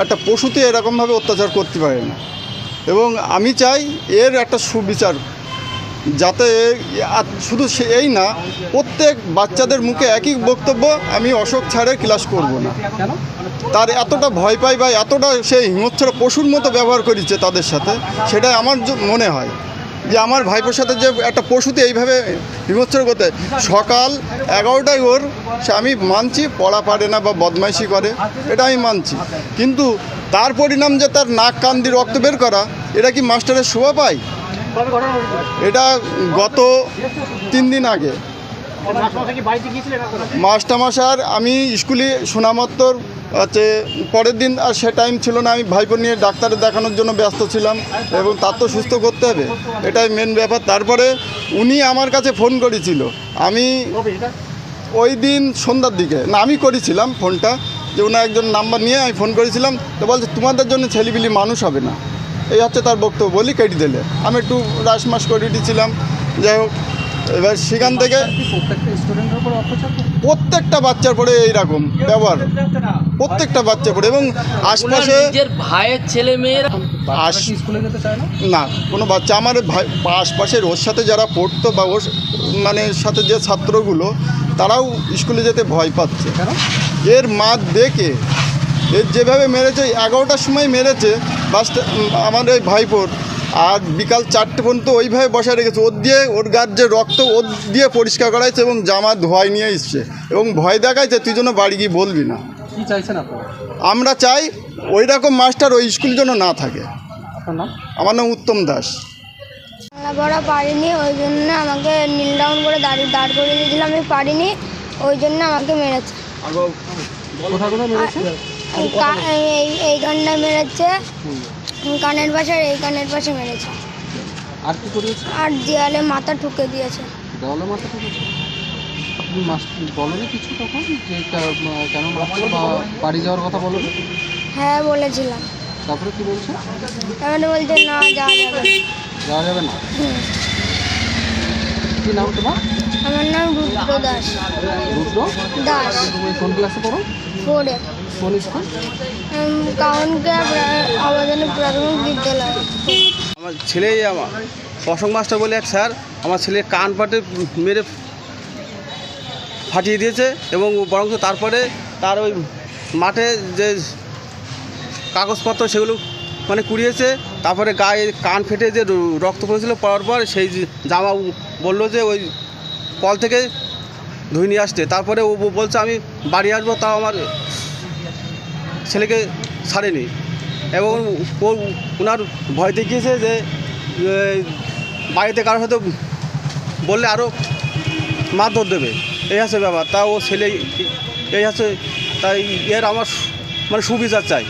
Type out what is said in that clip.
একটা পশুতে এরকমভাবে অত্যাচার করতে পারে না। এবং আমি চাই এর একটা সুবিচার, যাতে শুধু এই না, প্রত্যেক বাচ্চাদের মুখে একই বক্তব্য, আমি অশোক ছাড়ে ক্লাস করব না। তার এতটা ভয় পাই বা এতটা সেই হিংস্র পশুর মতো ব্যবহার করেছে তাদের সাথে, সেটাই আমার মনে হয় যে আমার ভাইপোর সাথে যে একটা পশুতে এইভাবে হিংস্র করতে, সকাল 11টায় ওর, সে আমি মানছি পড়া পারে না বা বদমাইশি করে, এটা আমি মানছি, কিন্তু তার পরিণাম যে তার নাক কান দিয়ে রক্ত বের করা, এটা কি মাস্টারের শোভা পায়? এটা গত 3 দিন আগে মাস্টারমশাই, আমি স্কুলে শোনামাত্র হচ্ছে পরের দিন আর সে টাইম ছিল না, আমি ভাইপো নিয়ে ডাক্তারে দেখানোর জন্য ব্যস্ত ছিলাম এবং তার তো সুস্থ করতে হবে, এটাই মেন ব্যাপার। তারপরে উনি আমার কাছে ফোন করেছিল, আমি ওই দিন সন্ধ্যার দিকে, না আমি করেছিলাম ফোনটা, যে ওনার একজন নাম্বার নিয়ে আমি ফোন করেছিলাম, তো বলছে তোমাদের জন্য ছেলেপিলি মানুষ হবে না, এই হচ্ছে তার বক্তব্য, বলি কেটে দিলে। আমি একটু রাসমাস করে দিয়েছিলাম, যাই হোক। এবার সেখান থেকে প্রত্যেকটা বাচ্চার পরে এইরকম ব্যবহার, প্রত্যেকটা বাচ্চার পরে, এবং আশপাশে ভাইয়ের ছেলে মেয়েরা না কোনো বাচ্চা, আমার ভাই আশপাশের ওর সাথে যারা পড়তো বা ওর মানে সাথে যে ছাত্রগুলো, তারাও স্কুলে যেতে ভয় পাচ্ছে। এর মাঠ দেখে, এর যেভাবে মেরেছে, 11টার সময় মেরেছে বাসটা আমাদের এই ভাইপোর, আর বিকাল 4টে পর্যন্ত ওইভাবে বসায় রেখেছে, ওর দিয়ে ওর গার যে রক্ত ওর দিয়ে পরিষ্কার করাইছে এবং জামা ধোয়াই নিয়ে এসছে এবং ভয় দেখাইছে, তুই জন্য বাড়ি গিয়ে বলবি না। কি চাইছেন আপনারা? আমরা চাই ওই রকম মাস্টার ওই স্কুলের জন্য না থাকে। আপনার নাম? আমার নাম উত্তম দাস। বাংলা পড়া পারিনি, ওই জন্য আমাকে নীল ডাউন করে দাঁড় করে দিয়েছিল, আমি পারিনি, ওই জন্য আমাকে মেরেছে। কোথায় কোথায় মেরেছে? এইখানটা মেরেছে, কানের পাশে, আর এই কানের পাশে মেরেছে, আর কি করেছে? আর দেয়ালে মাথা ঠুকে দিয়েছে। দেওয়ালে মাথা ঠুকেছে? আপনি বলেনি কিছু তখন যে কেন মারতে বা বাড়ি যাওয়ার কথা বলো? হ্যাঁ বলেছিলাম। তারপরে কি বলছে? তারপরে বলছে না, যাওয়া যাবে না। যাওয়া যাবে না? কি নাম তোমার? আমার নাম রুদ্র দাস। রুদ্র দাস। কোন ক্লাসে পড়ো? 4-এ। কোন স্কুল? কাউনকে আবেদনের প্রাথমিক বিদ্যালয়। আমার ছেলেই, আমার অশোক মাস্টার বলে এক স্যার, আমার ছেলে কান পাটে মেরে ফাটিয়ে দিয়েছে এবং বরং তারপরে তার ওই মাঠে যে কাগজপত্র সেগুলো মানে কুড়িয়েছে, তারপরে গায়ে কান ফেটে যে রক্ত পড়েছিল, পড়ার পর সেই জামা বললো যে ওই কল থেকে ধুয়ে নিয়ে আসতে, তারপরে ও বলছে আমি বাড়ি আসবো, তাও আমার ছেলেকে ছাড়েনি এবং ও ওনার ভয় দেখিয়েছে যে বাড়িতে কারোর সাথে বললে আরও মারধর দেবে, এই হচ্ছে ব্যাপার। তা ও ছেলে এই হচ্ছে, তাই এর আমার মানে সুবিচার চাই।